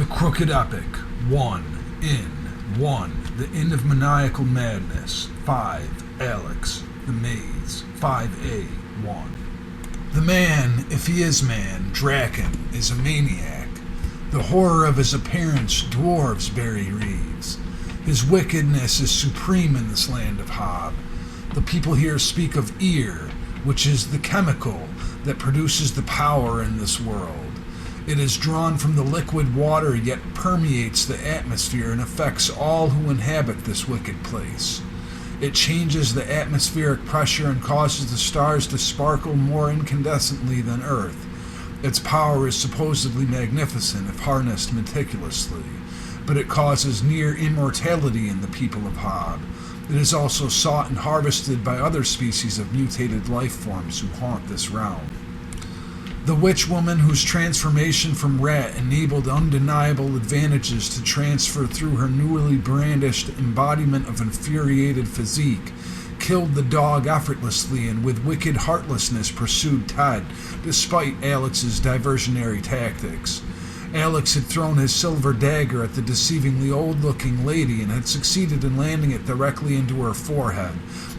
The Crooked Epic. 1. In. 1. The Inn of Maniacal Madness. 5. Alex. The Maze. 5A. 1. The man, if he is man, Draken, is a maniac. The horror of his appearance dwarfs Barry Reeves. His wickedness is supreme in this land of Hob. The people here speak of ear, which is the chemical that produces the power in this world. It is drawn from the liquid water, yet permeates the atmosphere and affects all who inhabit this wicked place. It changes the atmospheric pressure and causes the stars to sparkle more incandescently than Earth. Its power is supposedly magnificent if harnessed meticulously, but it causes near immortality in the people of Hob. It is also sought and harvested by other species of mutated life forms who haunt this realm. The witch woman, whose transformation from rat enabled undeniable advantages to transfer through her newly brandished embodiment of infuriated physique, killed the dog effortlessly and with wicked heartlessness pursued Ted, despite Alex's diversionary tactics. Alex had thrown his silver dagger at the deceivingly old-looking lady and had succeeded in landing it directly into her forehead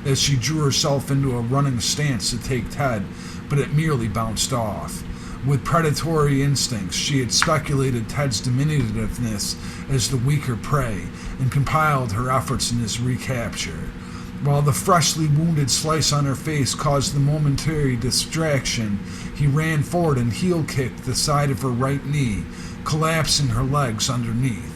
as she drew herself into a running stance to take Ted, but it merely bounced off. With predatory instincts, she had speculated Ted's diminutiveness as the weaker prey and compiled her efforts in his recapture. While the freshly wounded slice on her face caused the momentary distraction, he ran forward and heel-kicked the side of her right knee, collapsing her legs underneath.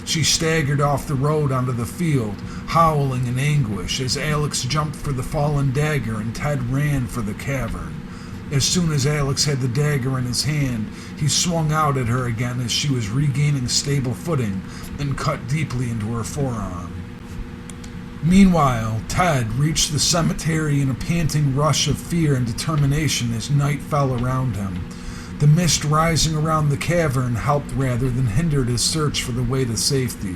She staggered off the road onto the field, howling in anguish as Alex jumped for the fallen dagger and Ted ran for the cavern. As soon as Alex had the dagger in his hand, he swung out at her again as she was regaining stable footing and cut deeply into her forearm. Meanwhile, Ted reached the cemetery in a panting rush of fear and determination as night fell around him. The mist rising around the cavern helped rather than hindered his search for the way to safety.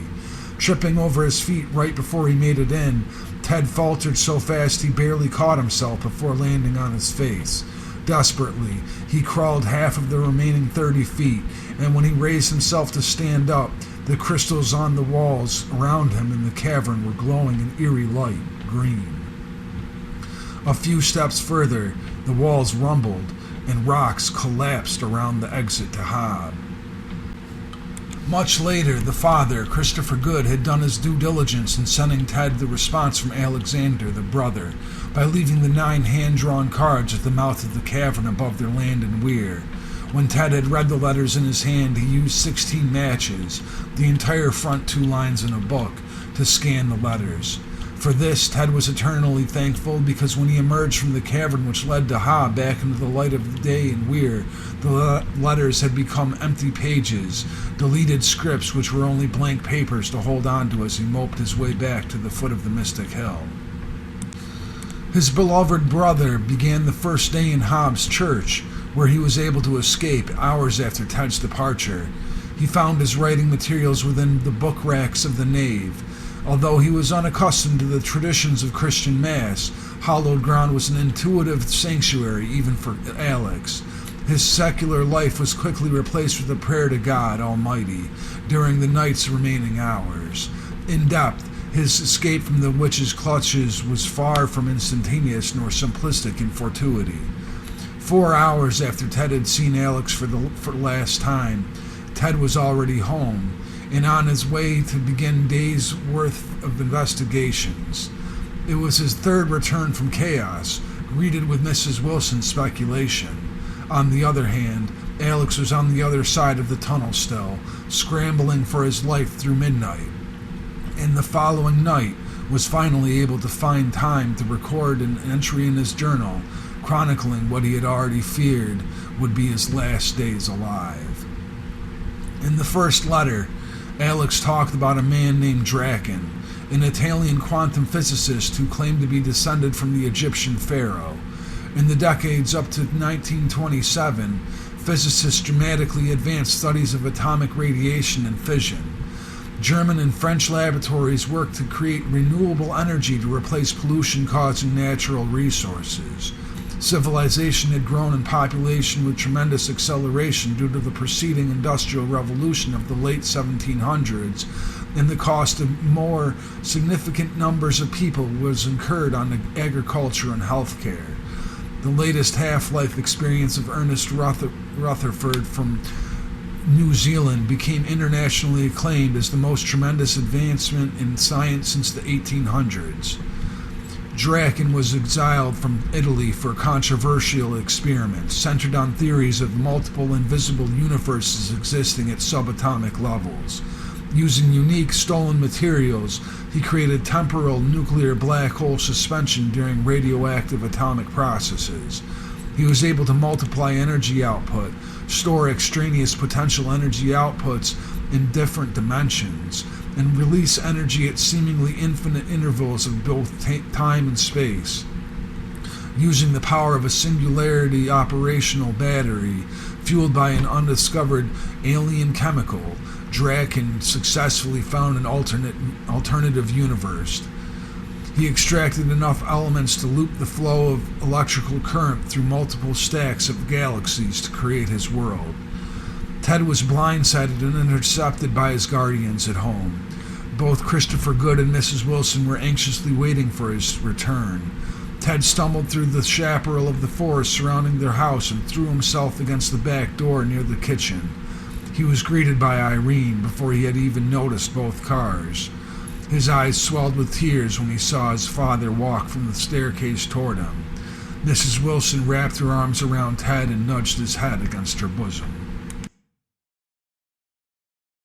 Tripping over his feet right before he made it in, Ted faltered so fast he barely caught himself before landing on his face. Desperately, he crawled half of the remaining 30 feet, and when he raised himself to stand up, the crystals on the walls around him in the cavern were glowing an eerie light green. A few steps further, the walls rumbled, and rocks collapsed around the exit to Hob. Much later, the father, Christopher Good, had done his due diligence in sending Ted the response from Alexander, the brother, by leaving the 9 hand-drawn cards at the mouth of the cavern above their land in Weir. When Ted had read the letters in his hand, he used 16 matches, the entire front 2 lines in a book, to scan the letters. For this, Ted was eternally thankful, because when he emerged from the cavern which led to Hob back into the light of the day in Weir, the letters had become empty pages, deleted scripts which were only blank papers to hold on to as he moped his way back to the foot of the Mystic Hill. His beloved brother began the first day in Hob's church, where he was able to escape hours after Ted's departure. He found his writing materials within the book racks of the nave. Although he was unaccustomed to the traditions of Christian Mass, hallowed ground was an intuitive sanctuary even for Alex. His secular life was quickly replaced with a prayer to God Almighty during the night's remaining hours. In depth, his escape from the witch's clutches was far from instantaneous nor simplistic in fortuity. 4 hours after Ted had seen Alex for the last time, Ted was already home and on his way to begin days' worth of investigations. It was his 3rd return from chaos, greeted with Mrs. Wilson's speculation. On the other hand, Alex was on the other side of the tunnel still, scrambling for his life through midnight. And the following night was finally able to find time to record an entry in his journal, chronicling what he had already feared would be his last days alive. In the first letter, Alex talked about a man named Draken, an Italian quantum physicist who claimed to be descended from the Egyptian pharaoh. In the decades up to 1927, physicists dramatically advanced studies of atomic radiation and fission. German and French laboratories worked to create renewable energy to replace pollution-causing natural resources. Civilization had grown in population with tremendous acceleration due to the preceding industrial revolution of the late 1700s, and the cost of more significant numbers of people was incurred on agriculture and healthcare. The latest half-life experience of Ernest Rutherford from New Zealand became internationally acclaimed as the most tremendous advancement in science since the 1800s. Draken was exiled from Italy for a controversial experiment centered on theories of multiple invisible universes existing at subatomic levels. Using unique stolen materials, he created temporal nuclear black hole suspension during radioactive atomic processes. He was able to multiply energy output, store extraneous potential energy outputs in different dimensions, and release energy at seemingly infinite intervals of both time and space. Using the power of a singularity operational battery, fueled by an undiscovered alien chemical, Draken successfully found an alternative universe. He extracted enough elements to loop the flow of electrical current through multiple stacks of galaxies to create his world. Ted was blindsided and intercepted by his guardians at home. Both Christopher Good and Mrs. Wilson were anxiously waiting for his return. Ted stumbled through the chaparral of the forest surrounding their house and threw himself against the back door near the kitchen. He was greeted by Irene before he had even noticed both cars. His eyes swelled with tears when he saw his father walk from the staircase toward him. Mrs. Wilson wrapped her arms around Ted and nudged his head against her bosom.